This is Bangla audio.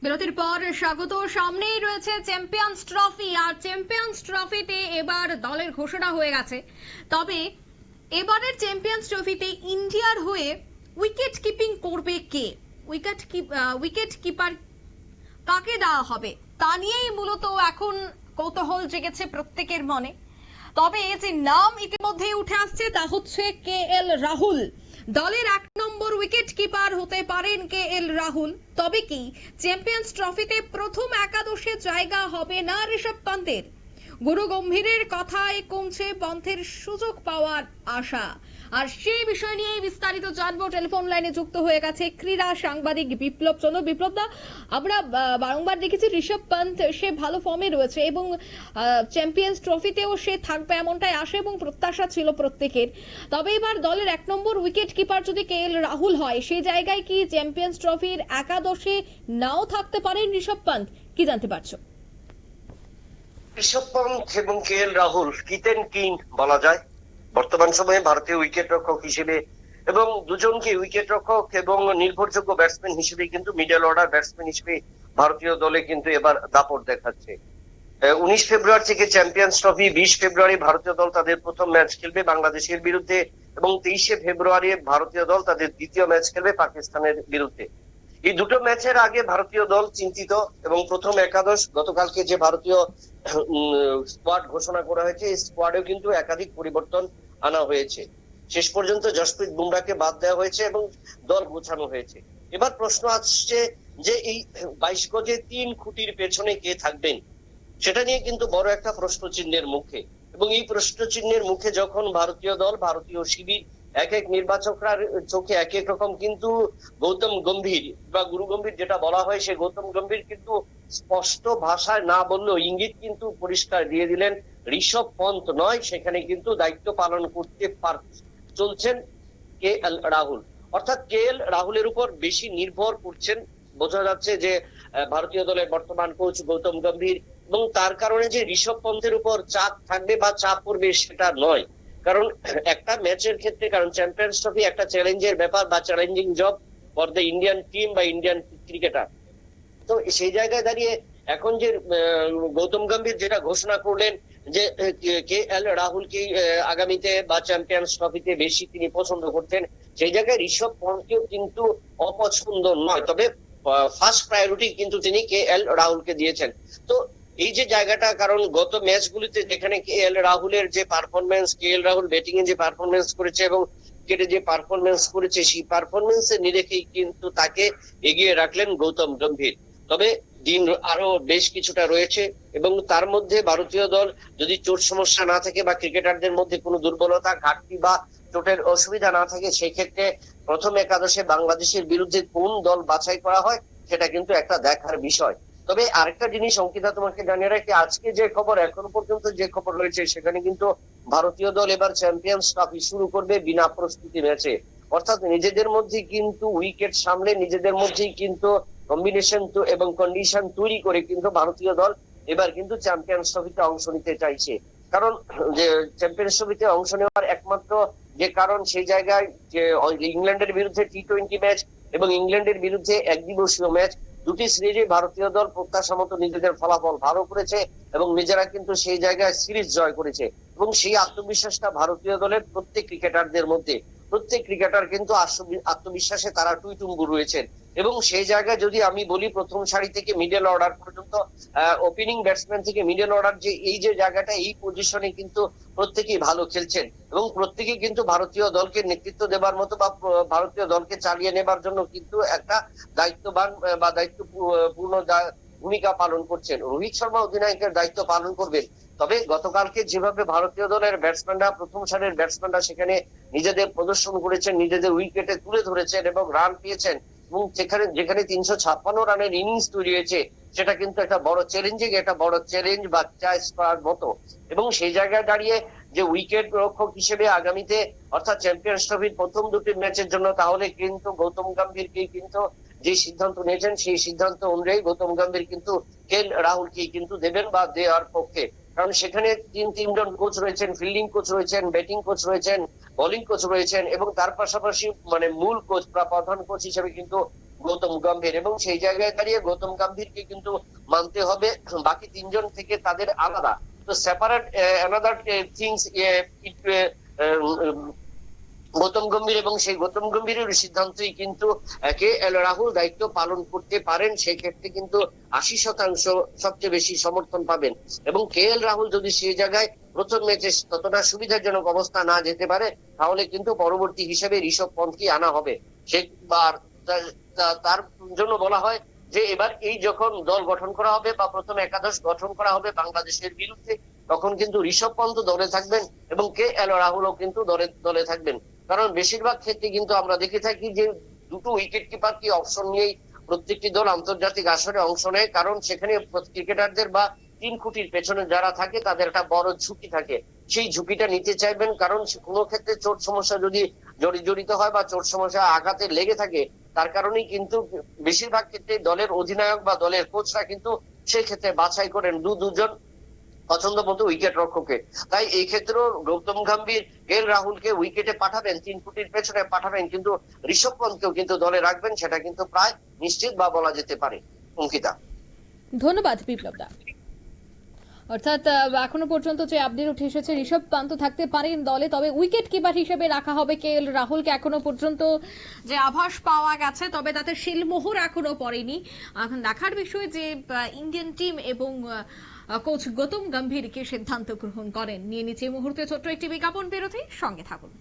বিরতির পর স্বাগত। সামনেই রয়েছে চ্যাম্পিয়ন্স ট্রফি, আর চ্যাম্পিয়ন্স ট্রফিতে এবার দলের ঘোষণা হয়ে গেছে। তবে এবারের চ্যাম্পিয়ন্স ট্রফিতে ইন্ডিয়ার হয়ে উইকেট কিপিং করবে কে, উইকেট কিপার কাকে দেওয়া হবে, তা নিয়েই মূলত এখন কৌতূহল জেগেছে প্রত্যেকের মনে। তবে যে নাম ইতিমধ্যেই উঠে আসছে তা হচ্ছে KL রাহুল। দলের 1 নম্বর উইকেট কিপার হতে পারেন KL রাহুল। তবে কি চ্যাম্পিয়ন্স ট্রফিতে প্রথম একাদশে জায়গা হবে না ঋষভ পান্তের? গুরু গম্ভীরের কথায় কমছে পন্থের সুযোগ পাওয়ার আশা। আর সেই বিষয় নিয়ে বিস্তারিত জানবো। টেলিফোন লাইনে যুক্ত হয়ে গেছে ক্রীড়া সাংবাদিক বিপ্লব চন্দ্র। বিপ্লব দা, আমরা বারংবার দেখেছি ঋষভ পান্ত সে ভালো ফর্মে রয়েছে এবং চ্যাম্পিয়ন্স ট্রফিতেও সে থাকবে এমনটাই আশা এবং প্রত্যাশা ছিল প্রত্যেকের। তবে এবার দলের 1 নম্বর উইকেট কিপার যদি KL রাহুল হয়, সেই জায়গায় কি চ্যাম্পিয়ন্স ট্রফির একাদশে নাও থাকতে পারেন ঋষভ পান্ত? কি জানতে পারছো? ঋষভ পান্ত এবং KL রাহুল কিতেন কিং বলা যায় বর্তমান সময়ে ভারতীয় উইকেট রক্ষক হিসেবে, এবং দুজনকে উইকেট রক্ষক এবং নির্ভরযোগ্য ব্যাটসম্যান হিসেবে কিন্তু মিডল অর্ডার ব্যাটসম্যান হিসেবে ভারতীয় দলে কিন্তু এবার দাপট দেখাচ্ছে। 19 ফেব্রুয়ারি থেকে চ্যাম্পিয়ন্স ট্রফি, 20 ফেব্রুয়ারি ভারতীয় দল তাদের প্রথম ম্যাচ খেলবে বাংলাদেশের বিরুদ্ধে এবং 23 ফেব্রুয়ারি ভারতীয় দল তাদের দ্বিতীয় ম্যাচ খেলবে পাকিস্তানের বিরুদ্ধে। এই দুটো ম্যাচের আগে ভারতীয় দল চিন্তিত এবং প্রথম একাদশ গতকালকে যে ভারতীয় স্কোয়াড ঘোষণা করা হয়েছে, এই স্কোয়াডেও কিন্তু একাধিক পরিবর্তন আনা হয়েছে। শেষ পর্যন্ত জসপ্রীত বুমরাকে বাদ দেওয়া হয়েছে এবং দল গোছানো হয়েছে। এবার প্রশ্ন আসছে যে এই 22 গজে 3 খুঁটির পেছনে কে থাকবেন, সেটা নিয়ে কিন্তু বড় একটা প্রশ্ন চিহ্নের মুখে। এবং এই প্রশ্ন চিহ্নের মুখে যখন ভারতীয় দল, ভারতীয় শিবির, এক এক নির্বাচকরা চোখে এক এক রকম, কিন্তু গৌতম গম্ভীর বা গুরু গম্ভীর যেটা বলা হয়, সে গৌতম গম্ভীর কিন্তু স্পষ্ট ভাষায় না বললেও ইঙ্গিত কিন্তু পরিষ্কার দিয়ে দিলেন ঋষভ পন্ত নয়, সেখানে কিন্তু দায়িত্ব পালন করতে চলছেন KL রাহুল। অর্থাৎ KL রাহুলের উপর বেশি নির্ভর করছেন। বোঝা যাচ্ছে যে ভারতীয় দলের বর্তমান কোচ গৌতম গম্ভীর, এবং তার কারণে যে ঋষভ পন্থের উপর চাপ থাকবে বা চাপ পড়বে সেটা নয়। কারণ একটা ম্যাচের ক্ষেত্রে, কারণ চ্যাম্পিয়ন্স ট্রফি একটা চ্যালেঞ্জের ব্যাপার বা challenging job for the Indian team বা ইন্ডিয়ান ক্রিকেটার। তো সেই জায়গায় দাঁড়িয়ে এখন যে গৌতম গম্ভীর যেটা ঘোষণা করলেন যে KL রাহুলকে আগামীতে বা চ্যাম্পিয়ন্স ট্রফিতে বেশি তিনি পছন্দ করতেন, সেই জায়গায় ঋষভ পন্থকেও কিন্তু অপছন্দ নয়। তবে ফার্স্ট প্রায়োরিটি কিন্তু তিনি KL রাহুলকে দিয়েছেন। তো এই যে জায়গাটা, কারণ গত ম্যাচগুলিতে যেখানে KL রাহুলের যে পারফরমেন্স, KL রাহুল ব্যাটিং এ যে পারফরমেন্স করেছে এবং ক্রিকেটে যে পারফরমেন্স করেছে, সেই পারফরমেন্সের নিরিখেই কিন্তু তাকে এগিয়ে রাখলেন গৌতম গম্ভীর। তবে দিন আরো বেশ কিছুটা রয়েছে এবং তার মধ্যে ভারতীয় দল যদি চোট সমস্যা না থাকে বা ক্রিকেটারদের মধ্যে কোনো দুর্বলতা, ঘাটতি বা চোটের অসুবিধা না থাকে, সেই ক্ষেত্রে প্রথম একাদশে বাংলাদেশের বিরুদ্ধে কোন দল বাছাই করা হয় সেটা কিন্তু একটা দেখার বিষয়। তবে আরেকটা জিনিস অঙ্কিতা তোমাকে জানিয়ে রাখি, আজকে যে খবর, এখনো পর্যন্ত যে খবর রয়েছে, সেখানে কিন্তু ভারতীয় দল এবার চ্যাম্পিয়ন্স ট্রফি শুরু করবে বিনা প্রস্তুতি ম্যাচে। অর্থাৎ নিজেদের মধ্যে কিন্তু উইকেট সামলে, নিজেদের মধ্যেই কিন্তু কম্বিনেশন এবং কন্ডিশন তৈরি করে কিন্তু ভারতীয় দল এবার কিন্তু চ্যাম্পিয়ন্স ট্রফিতে অংশ নিতে চাইছে। কারণ যে চ্যাম্পিয়ন্স ট্রফিতে অংশ নেওয়ার একমাত্র যে কারণ, সেই জায়গায় যে ইংল্যান্ডের বিরুদ্ধে T20 ম্যাচ এবং ইংল্যান্ডের বিরুদ্ধে একদিবসীয় ম্যাচ, দুটি সিরিজে ভারতীয় দল প্রত্যাশা মতো নিজেদের ফলাফল ভালো করেছে এবং নিজেরা কিন্তু সেই জায়গায় সিরিজ জয় করেছে। এবং সেই আত্মবিশ্বাসটা ভারতীয় দলের প্রত্যেক ক্রিকেটারদের মধ্যে, প্রত্যেক ক্রিকেটার কিন্তু আত্মবিশ্বাসে তারা টুইটুম্বু রয়েছেন। এবং সেই জায়গায় যদি আমি বলি, প্রথম সারি থেকে মিডল অর্ডার পর্যন্ত, ওপেনিং ব্যাটসম্যান থেকে মিডল অর্ডার, যে এই যে জায়গাটা, এই পজিশনে কিন্তু প্রত্যেকেই ভালো খেলছেন এবং প্রত্যেকেই কিন্তু ভারতীয় দলকে নেতৃত্ব দেবার মতো বা ভারতীয় দলকে চালিয়ে নেবার জন্য কিন্তু একটা দায়িত্ববান বা দায়িত্বপূর্ণ ভূমিকা পালন করছেন। রোহিত শর্মা অধিনায়কের দায়িত্ব পালন করবেন। তবে গতকালকে যেভাবে ভারতীয় দলের ব্যাটসম্যানরা, প্রথম সারির ব্যাটসম্যানরা সেখানে নিজেদের প্রদর্শন করেছেন, নিজেদের উইকেটে তুলে ধরেছেন এবং রান পেয়েছেন, এবং যেখানে 356 রানের ইনিংস তৈরি হয়েছে, সেটা কিন্তু একটা বড় চ্যালেঞ্জিং, একটা বড় চ্যালেঞ্জ বা চ্যালেঞ্জ করার মতো। এবং সেই জায়গায় দাঁড়িয়ে যে উইকেট রক্ষক হিসেবে আগামীতে, অর্থাৎ চ্যাম্পিয়ন্স ট্রফির প্রথম দুটি ম্যাচের জন্য, তাহলে কিন্তু গৌতম গম্ভীরকে কিন্তু যে সিদ্ধান্ত নিয়েছেন, সেই সিদ্ধান্ত অনুযায়ী গৌতম গম্ভীর কিন্তু KL রাহুলকে কিন্তু দেবেন বা দেওয়ার পক্ষে। কারণ সেখানে তিনজন কোচ রয়েছেন, ফিল্ডিং কোচ রয়েছেন, ব্যাটিং কোচ রয়েছেন, বোলিং কোচ রয়েছেন, এবং তার পাশাপাশি মানে মূল কোচ বা প্রধান কোচ হিসেবে কিন্তু গৌতম গম্ভীর, এবং সেই জায়গায় দাঁড়িয়ে গৌতম গম্ভীরকে কিন্তু মানতে হবে বাকি তিনজন থেকে তাদের আলাদা। তো separate another things Gautam Gambhir, এবং সেই গৌতম গম্ভীরের সিদ্ধান্তই কিন্তু কে এল রাহুল দায়িত্ব পালন করতে পারেন। সেই ক্ষেত্রে কিন্তু 80% সবচেয়ে বেশি সমর্থন পাবেন, এবং কে এল রাহুল যদি সেই জায়গায় প্রথম ম্যাচে ততটা সুবিধাজনক অবস্থা না যেতে পারে, তাহলে কিন্তু পরবর্তী হিসেবে ঋষভ পন্থকে আনা হবে। সেবার তার জন্য বলা হয় যে এবার এই যখন দল গঠন করা হবে বা প্রথম একাদশ গঠন করা হবে বাংলাদেশের বিরুদ্ধে, তখন কিন্তু ঋষভ পন্থ দলে থাকবেন এবং কে এল রাহুলও কিন্তু দলে থাকবেন। কারণ বেশিরভাগ ক্ষেত্রে কিন্তু আমরা দেখে থাকি যে দুটো উইকেট কিপার কি অপশন নিয়েই প্রত্যেকটি দল আন্তর্জাতিক আসরে অংশ নেয়, কারণ সেখানে ক্রিকেটারদের বা 3 কোটির পেছনে যারা থাকে তাদের একটা বড় ঝুঁকি থাকে, সেই ঝুঁকিটা নিতে চাইবেন। কারণ কোনো ক্ষেত্রে চোট সমস্যা যদি জড়িত হয় বা চোট সমস্যা আঘাতে লেগে থাকে, তার কারণেই কিন্তু বেশিরভাগ ক্ষেত্রে দলের অধিনায়ক বা দলের কোচরা কিন্তু সেই ক্ষেত্রে বাছাই করেন দুজন পছন্দ মতো উইকেট রক্ষককে। তাই এই ক্ষেত্রেও গৌতম গম্ভীর কে এল রাহুলকে উইকেটে পাঠাবেন, 3 কোটির পেছনে পাঠাবেন, কিন্তু ঋষভ পন্থকেও কিন্তু দলে রাখবেন, সেটা কিন্তু প্রায় নিশ্চিত বা বলা যেতে পারে। অঙ্কিতা, ধন্যবাদ বিপ্লব দা। অর্থাৎ এখনো পর্যন্ত যে আপডেট উঠে এসেছে, ঋষভ পান্ত থাকতে পারেন দলে, তবে উইকেট কিপার হিসেবে রাখা হবে কে এল রাহুলকে। এখনো পর্যন্ত যে আভাস পাওয়া গেছে, তবে তাতে শিলমোহর এখনো পড়েনি। এখন দেখার বিষয় যে ইন্ডিয়ান টিম এবং কোচ গৌতম গম্ভীর কি সিদ্ধান্ত গ্রহণ করেন। নিয়ে নিচ্ছে এই মুহূর্তে ছোট্ট একটি বিজ্ঞাপন বিরতি, সঙ্গে থাকুন।